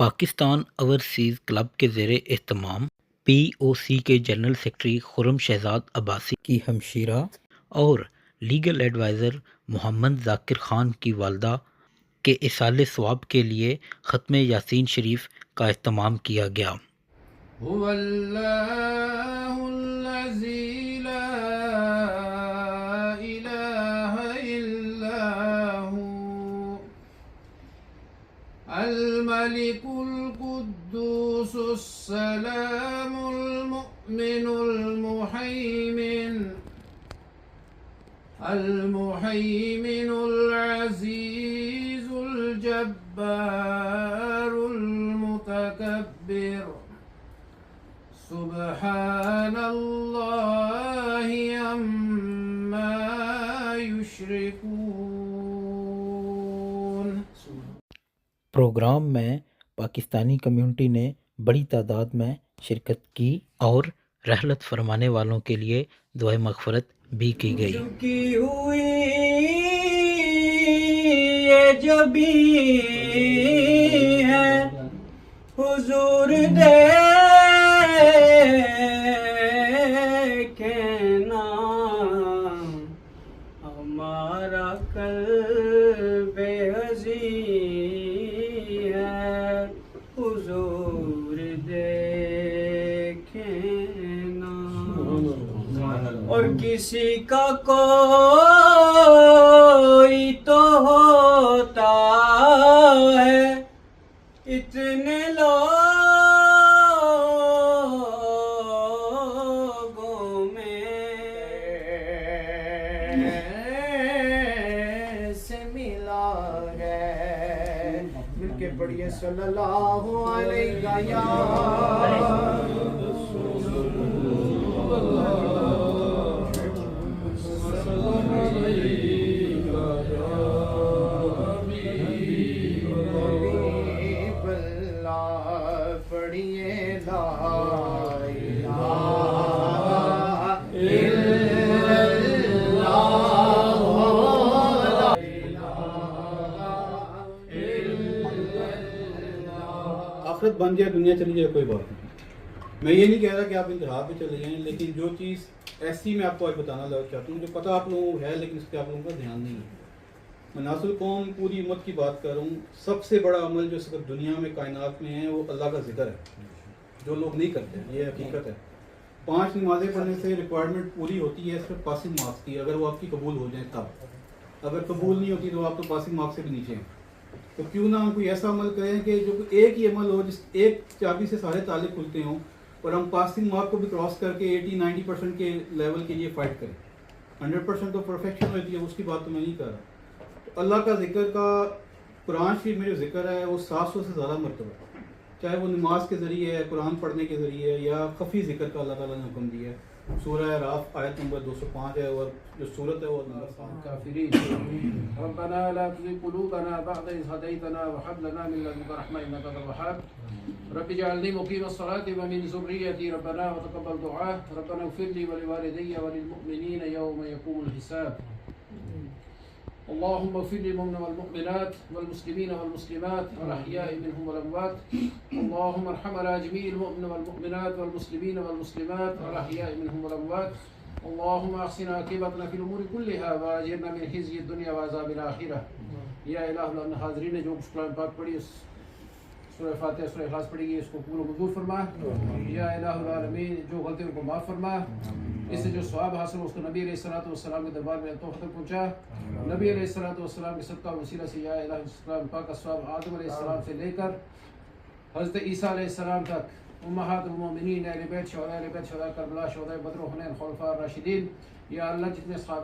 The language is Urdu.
پاکستان اوورسیز کلب کے زیر اہتمام پی او سی کے جنرل سیکرٹری خرم شہزاد عباسی کی ہمشیرہ اور لیگل ایڈوائزر محمد ذاکر خان کی والدہ کے ایصال ثواب کے لیے ختم یاسین شریف کا اہتمام کیا گیا۔ هو اللہ الذی لا الہ الا ہو الملک القدوس السلام المؤمن المحیمن العزیز الجبار المتکبر سبحان اللہ عما یشرکون۔ پروگرام میں پاکستانی کمیونٹی نے بڑی تعداد میں شرکت کی اور رحلت فرمانے والوں کے لیے دعائے مغفرت بھی کی گئی۔ جھکی ہوئی یہ جبیں ہے حضور دیکھنا ہمارا قلب عزیز ہے حضور دیکھنا، اور کسی کا کوئی تو ہوتا ہے اتنے لوگوں میں سے ملا ہے، مل کے پڑھیے صلی اللہ علیہ یا آخرت بن جائے دنیا چلی جائے کوئی بات نہیں۔ میں یہ نہیں کہہ رہا کہ آپ انتہا پہ چلے جائیں، لیکن جو چیز ایسی میں آپ کو آج بتانا چاہتا ہوں جو پتہ آپ لوگوں کو ہے لیکن اس پہ آپ لوگوں کا دھیان نہیں ہے۔ میں ناصر قوم پوری امت کی بات کر رہا ہوں، سب سے بڑا عمل جو اس وقت دنیا میں کائنات میں ہے وہ اللہ کا ذکر ہے، جو لوگ نہیں کرتے، یہ حقیقت ہے۔ 5 نمازیں پڑھنے سے ریکوائرمنٹ پوری ہوتی ہے صرف پاسنگ مارکس کی، اگر وہ آپ کی قبول ہو جائیں تب، اگر قبول نہیں ہوتی تو آپ تو پاسنگ مارکس سے بھی نیچے ہیں۔ تو کیوں نہ ہم کوئی ایسا عمل کریں کہ جو ایک ہی عمل ہو جس ایک چابی سے سارے تالے کھلتے ہوں، اور ہم پاسنگ مارک کو بھی کراس کر کے 80-90% کے لیول کے لیے فائٹ کریں۔ 100% تو پرفیکشن ہوتی ہے، اس کی بات تو میں نہیں کر رہا۔ تو اللہ کا ذکر کا قرآن شریف میں جو ذکر ہے وہ 700 سے زیادہ مرتبہ، چاہے وہ نماز کے ذریعے ہے، قرآن پڑھنے کے ذریعے یا خفی ذکر کا اللہ تعالیٰ نے حکم دیا ہے۔ سورہ اعراف آیت نمبر 205 ہے، اور جو صورت ہے وہ نمبر 5۔ کافرین ربنا لا تزغ قلوبنا بعد إذ هديتنا وهب لنا من لدنك رحمة إنك أنت الوهاب رب اجعلني مقيم الصلاة ومن ذريتي ربنا وتقبل دعاء ربنا اغفر لي ولوالدي وللمؤمنين يوم يقوم الحساب اللهم اغفر للمؤمنين والمؤمنات والمسلمين والمسلمات الأحياء منهم والأموات اللهم ارحم على جميع المؤمنين والمؤمنات والمسلمين والمسلمات الأحياء منهم والأموات اللهم احسن عاقبتنا في الامور كلها واجرنا من خزي الدنيا وعذاب الاخره یا الہ العالمین۔ حاضرین نے جو کچھ قرآن پاک پڑھی، سورہ فاتحہ سورہ اخلاص پڑھی گئی، اس کو قبول و منظور فرما یا الہ العالمین۔ جو غلطی ان کو معاف فرما، اس سے جو ثواب حاصل ہو اس کو نبی علیہ الصلوۃ والسلام کے دربار میں توفیق تک پہنچا۔ نبی علیہ الصلوۃ والسلام کے صدقہ وسیلہ سے یا الہ السلام پاک کا ثواب آدم علیہ السلام سے لے کر حضرت عیسیٰ علیہ السلام تک، امہات المومنین، اہل بیت، شہداء اہل بیت، شہداء کربلا، شہداء بدر و حنین، خلفاء الراشدین، یا اللہ جتنے صحابہ